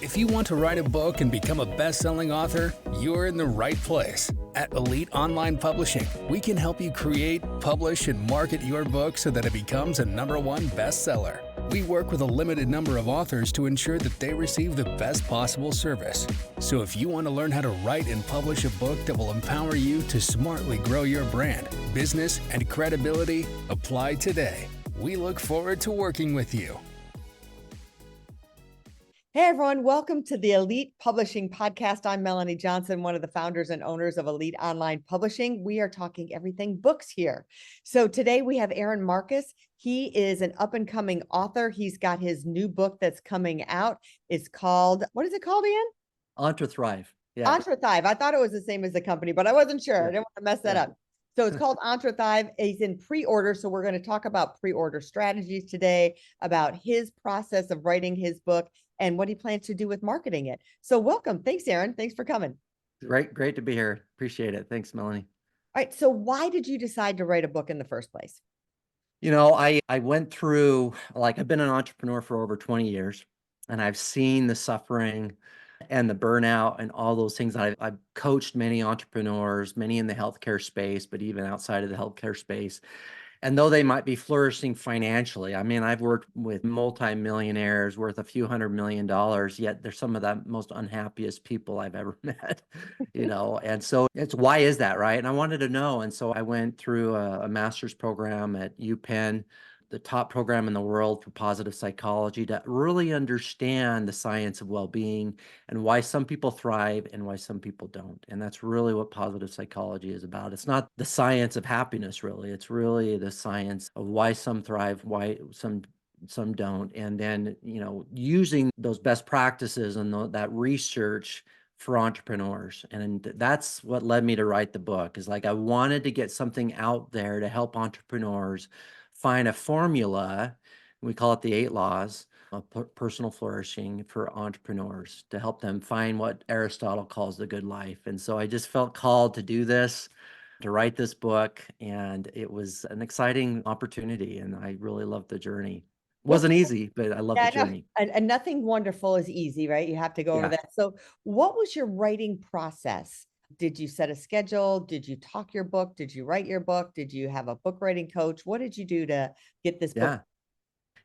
If you want to write a book and become a best-selling author, you're in the right place. At Elite Online Publishing, we can help you create, publish, and market your book so that it becomes a #1 bestseller. We work with a limited number of authors to ensure that they receive the best possible service. So if you want to learn how to write and publish a book that will empower you to smartly grow your brand, business, and credibility, apply today. We look forward to working with you. Hey everyone, welcome to the Elite Publishing Podcast. I'm Melanie Johnson, one of the founders and owners of Elite Online Publishing. We are talking everything books here. So today we have Aaron Marcus. He is an up-and-coming author. He's got his new book that's coming out. It's called, what is it called, Ian? Entre Thrive. Yeah. Entre Thrive. I thought it was the same as the company, but I wasn't sure. Yeah. I didn't want to mess that up. So it's called Entre Thrive. He's in pre-order. So we're going to talk about pre-order strategies today, about his process of writing his book and what he plans to do with marketing it. So welcome. Thanks, Aaron. Thanks for coming. Great to be here. Appreciate it. Thanks, Melanie. All right. So why did you decide to write a book in the first place? You know, I went through, I've been an entrepreneur for over 20 years, and I've seen the suffering and the burnout and all those things. I've coached many entrepreneurs, many in the healthcare space, but even outside of the healthcare space. And though they might be flourishing financially, I mean, I've worked with multimillionaires worth a few $100 million, yet they're some of the most unhappiest people I've ever met, and so it's, why is that, right? And I wanted to know. And so I went through a master's program at UPenn, the top program in the world for positive psychology, to really understand the science of well-being and why some people thrive and why some people don't. And that's really what positive psychology is about. It's not the science of happiness, really. It's really the science of why some thrive, why some don't. And then, using those best practices and that research for entrepreneurs. And that's what led me to write the book, is I wanted to get something out there to help entrepreneurs find a formula. We call it the 8 laws of personal flourishing for entrepreneurs, to help them find what Aristotle calls the good life. And so I just felt called to do this, to write this book, and it was an exciting opportunity, and I really loved the journey. It wasn't easy, but I loved the journey. And nothing wonderful is easy, right? You have to go over that. So what was your writing process? Did you set a schedule? Did you talk your book? Did you write your book? Did you have a book writing coach? What did you do to get this book?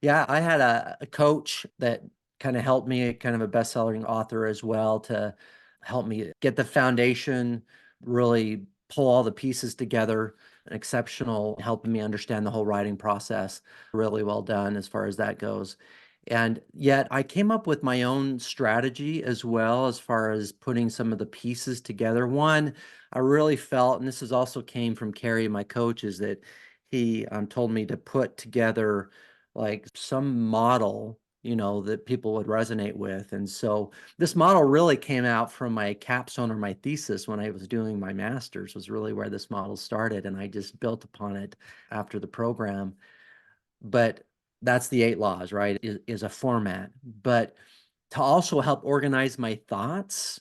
Yeah, I had a coach that kind of helped me, kind of a best-selling author as well, to help me get the foundation, really pull all the pieces together. An exceptional, helping me understand the whole writing process. Really well done as far as that goes. And yet I came up with my own strategy as well, as far as putting some of the pieces together. One, I really felt, and this is also came from Kerry, my coach, is that he told me to put together some model, that people would resonate with. And so this model really came out from my capstone or my thesis when I was doing my master's, was really where this model started. And I just built upon it after the program. But that's the 8 laws, right? Is a format, but to also help organize my thoughts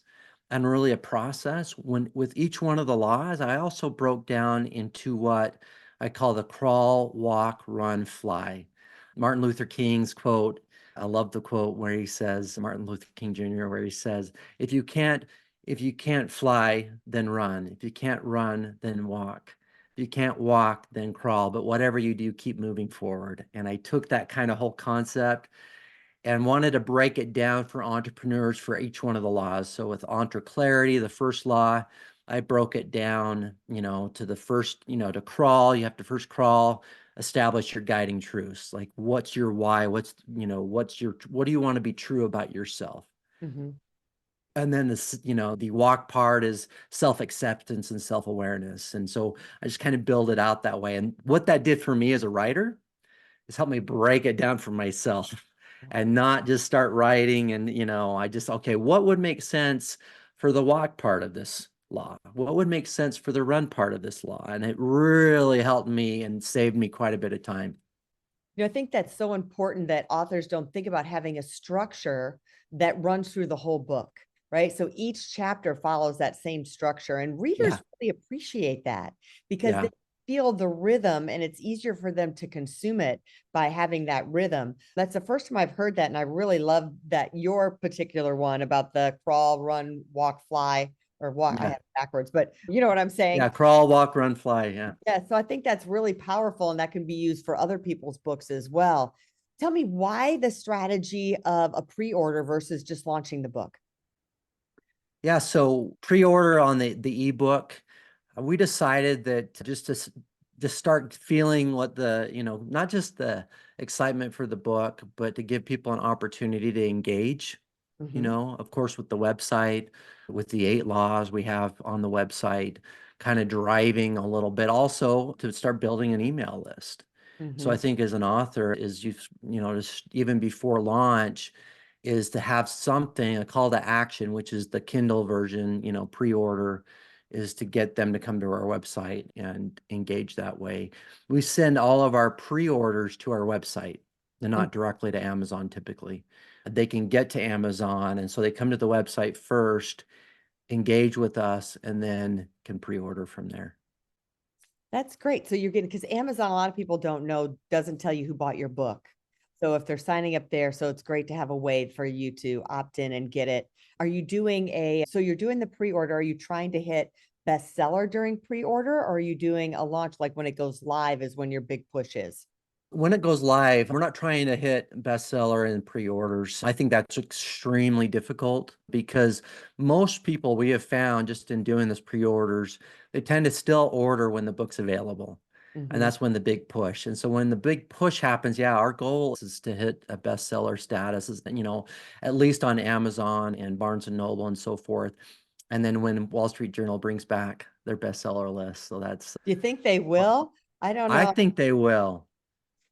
and really a process. With each one of the laws, I also broke down into what I call the crawl, walk, run, fly. Martin Luther King's quote, I love the quote where he says, Martin Luther King Jr., where he says, if you can't fly, then run. If you can't run, then walk. If you can't walk, then crawl. But whatever you do, keep moving forward. And I took that kind of whole concept and wanted to break it down for entrepreneurs for each one of the laws. So with Entre Clarity, the first law, I broke it down, to the first, to crawl, you have to first crawl, establish your guiding truths. Like, what's your why? What do you want to be true about yourself? Mm-hmm. And then the walk part is self-acceptance and self-awareness. And so I just kind of build it out that way. And what that did for me as a writer is help me break it down for myself and not just start writing. And, what would make sense for the walk part of this law? What would make sense for the run part of this law? And it really helped me and saved me quite a bit of time. I think that's so important that authors don't think about having a structure that runs through the whole book, right? So each chapter follows that same structure, and readers really appreciate that, because they feel the rhythm and it's easier for them to consume it by having that rhythm. That's the first time I've heard that. And I really love that your particular one about the crawl, run, walk, fly, or walk. I have Yeah. it backwards, but you know what I'm saying? Yeah. Crawl, walk, run, fly. Yeah. Yeah. So I think that's really powerful and that can be used for other people's books as well. Tell me why the strategy of a pre-order versus just launching the book. Yeah. So pre-order on the ebook, we decided that just start feeling what not just the excitement for the book, but to give people an opportunity to engage, Mm-hmm. of course, with the website, with the 8 laws we have on the website, kind of driving a little bit also to start building an email list. So Mm-hmm. I think as an author just even before launch is to have something, a call to action, which is the Kindle version, pre-order, is to get them to come to our website and engage that way. We send all of our pre-orders to our website and not directly to Amazon typically. They can get to Amazon, and so they come to the website first, engage with us, and then can pre-order from there. That's great. So you're getting, because Amazon, a lot of people don't know, doesn't tell you who bought your book. So if they're signing up there, so it's great to have a way for you to opt in and get it. Are you doing so you're doing the pre-order, are you trying to hit bestseller during pre-order, or are you doing a launch like when it goes live is when your big push is? When it goes live, we're not trying to hit bestseller and pre-orders. I think that's extremely difficult because most people we have found just in doing this pre-orders, they tend to still order when the book's available. And Mm-hmm. that's when the big push. And so when the big push happens, yeah, our goal is to hit a bestseller status, at least on Amazon and Barnes and Noble and so forth. And then when Wall Street Journal brings back their bestseller list. So Do you think they will? I don't I know. think they will.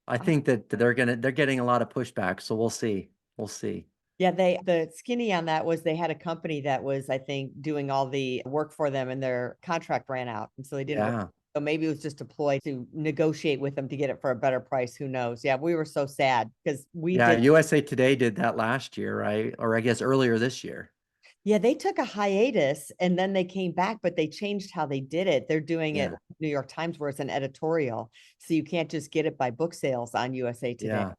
I I- think that they're getting a lot of pushback, so we'll see. We'll see. Yeah, the skinny on that was they had a company that was, I think, doing all the work for them and their contract ran out. And so they didn't. Yeah. So maybe it was just a ploy to negotiate with them to get it for a better price. Who knows? Yeah, we were so sad because we Yeah, did. USA Today did that last year, right? Or I guess earlier this year. Yeah, they took a hiatus and then they came back, but they changed how they did it. They're doing it Yeah. like New York Times where it's an editorial. So you can't just get it by book sales on USA Today Yeah.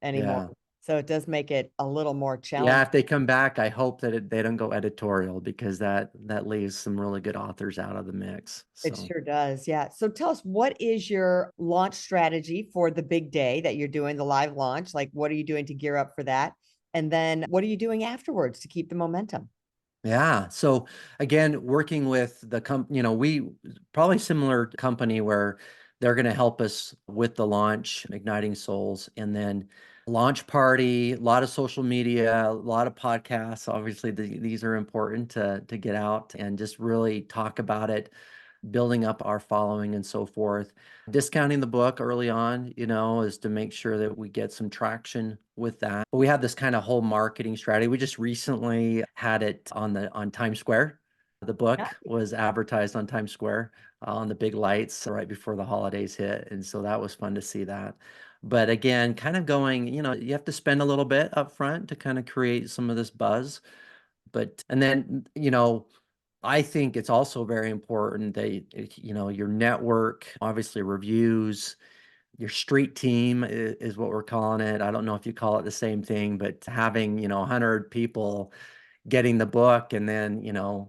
anymore. Yeah. So it does make it a little more Yeah, challenging. if they come back, I hope that they don't go editorial because that leaves some really good authors out of the mix. It So sure does. Yeah. So tell us, what is your launch strategy for the big day that you're doing, the live launch? Like, what are you doing to gear up for that? And then what are you doing afterwards to keep the momentum? yeah. So again, working with the we probably similar company where they're going to help us with the launch, Igniting Souls, and then launch party, a lot of social media, a lot of podcasts. Obviously, these are important to get out and just really talk about it, building up our following and so forth. Discounting the book early on, is to make sure that we get some traction with that. But we have this kind of whole marketing strategy. We just recently had it on Times Square. The Yeah. book was advertised on Times Square on the big lights right before the holidays hit. And so that was fun to see that. But again, kind of going, you have to spend a little bit up front to kind of create some of this buzz. And then, I think it's also very important that, your network, obviously reviews, your street team is what we're calling it. I don't know if you call it the same thing, but having, 100 people getting the book and then,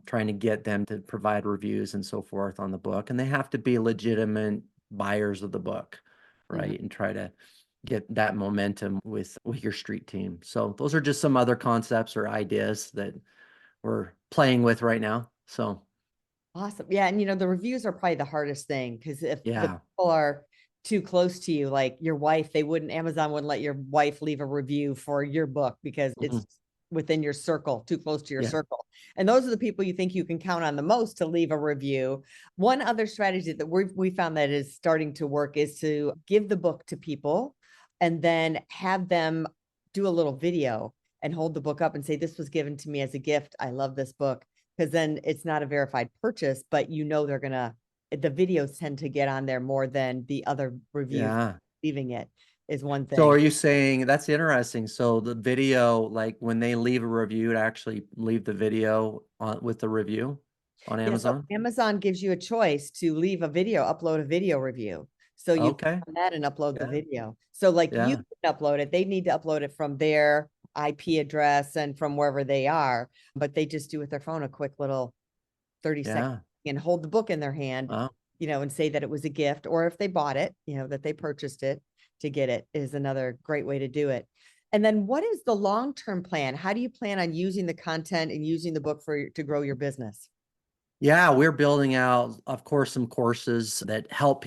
trying to get them to provide reviews and so forth on the book. And they have to be legitimate buyers of the book, Mhm. right? And try to get that momentum with your street team. So those are just some other concepts or ideas that we're playing with right now. So Awesome. Yeah. And the reviews are probably the hardest thing because if the yeah. people are too close to you, like your wife, Amazon wouldn't let your wife leave a review for your book because Mhm. it's within your circle, too close to your Yeah. circle. And those are the people you think you can count on the most to leave a review. One other strategy that we found that is starting to work is to give the book to people and then have them do a little video and hold the book up and say, "This was given to me as a gift. I love this book." Because then it's not a verified purchase, but the videos tend to get on there more than the other reviews. Yeah. Leaving it is one So thing. are you saying that's interesting? So the video, like when they leave a review, to actually leave the video with the review? on Yeah, so Amazon? Amazon gives you a choice to leave a video, upload a video review. So you click Okay. on that and upload the Yeah. video. So like you Yeah. can upload it, they need to upload it from their IP address and from wherever they are, but they just do with their phone a quick little 30-second Yeah. and hold the book in their hand, Wow. and say that it was a gift, or if they bought it, that they purchased it to get it, is another great way to do it. And then what is the long-term plan? How do you plan on using the content and using the book to grow your business? Yeah, we're building out, of course, some courses that help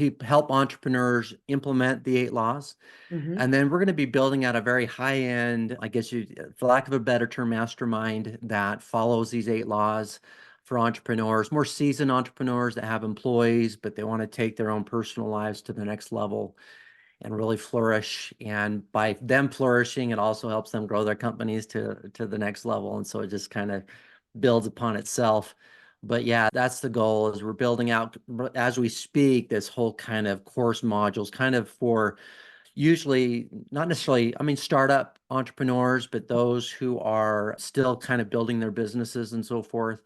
entrepreneurs implement the 8 laws. Mhm. And then we're going to be building out a very high-end, I guess for lack of a better term, mastermind that follows these 8 laws for entrepreneurs, more seasoned entrepreneurs that have employees, but they want to take their own personal lives to the next level and really flourish. And by them flourishing, it also helps them grow their companies to the next level. And so it just kind of builds upon itself. But yeah, that's the goal, is we're building out as we speak, this whole kind of course modules kind of for usually not necessarily, I mean, startup entrepreneurs, but those who are still kind of building their businesses and so forth.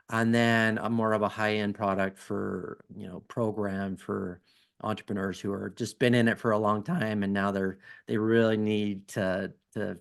And then a more of a high-end product for, program for entrepreneurs who are just been in it for a long time, and now they really need to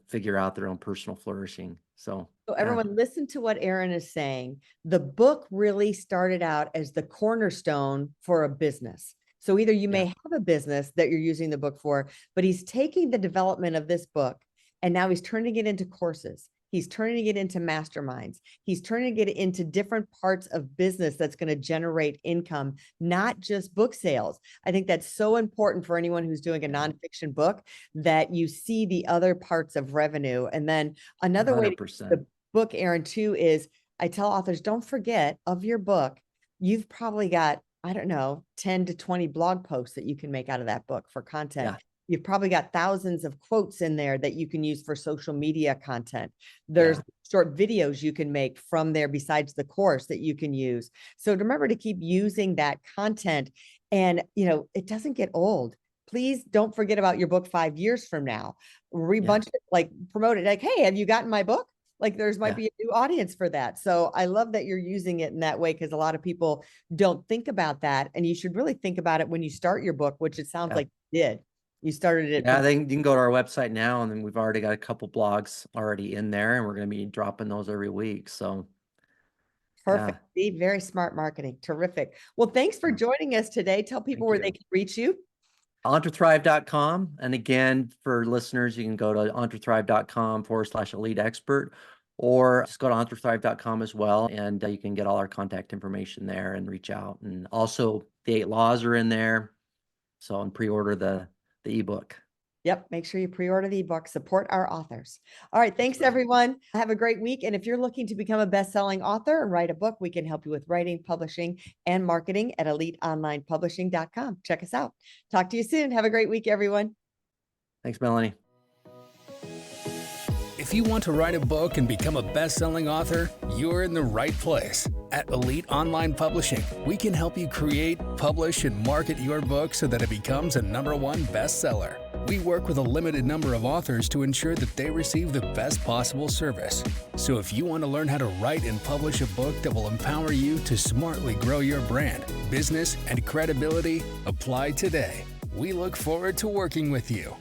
figure out their own personal flourishing. So So yeah, everyone listen to what Aaron is saying. The book really started out as the cornerstone for a business. So either you may yeah, have a business that you're using the book for, but he's taking the development of this book and now he's turning it into courses. He's turning it into masterminds. He's turning it into different parts of business that's going to generate income, not just book sales. I think that's so important for anyone who's doing a yeah, nonfiction book, that you see the other parts of revenue. And then another way to 100%. the book, Aaron, too, is I tell authors, don't forget of your book, you've probably got, I don't know, 10 to 20 blog posts that you can make out of that book for content. Yeah, You've probably got thousands of quotes in there that you can use for social media content. There's yeah, short videos you can make from there besides the course that you can use. So remember to keep using that content, and it doesn't get old. Please don't forget about your book 5 years from now. yeah, Rebunch it, like promote it, like, hey, have you gotten my book? Like there's might yeah, be a new audience for that. So I love that you're using it in that way, because a lot of people don't think about that. And you should really think about it when you start your book, which it sounds yeah. like you did. You started it Yeah, from you can go to our website now, and then we've already got a couple blogs already in there, and we're going to be dropping those every week. So perfect. yeah, See, very smart marketing. Terrific. Well, thanks for yeah. joining us today. Tell people Thank where they you. can reach you. entrethrive.com. And again, for listeners, you can go to entrethrive.com/elite expert, or just go to entrethrive.com as well. And you can get all our contact information there and reach out. And also the 8 laws are in there. So, and pre-order the ebook. Yep. Make sure you pre-order the ebook. Support our authors. All right. That's Thanks, right. everyone. Have a great week. And if you're looking to become a best-selling author and write a book, we can help you with writing, publishing, and marketing at eliteonlinepublishing.com. Check us out. Talk to you soon. Have a great week, everyone. Thanks, Melanie. If you want to write a book and become a best-selling author, you're in the right place. At Elite Online Publishing, we can help you create, publish, and market your book so that it becomes a #1 bestseller. We work with a limited number of authors to ensure that they receive the best possible service. So if you want to learn how to write and publish a book that will empower you to smartly grow your brand, business, and credibility, apply today. We look forward to working with you.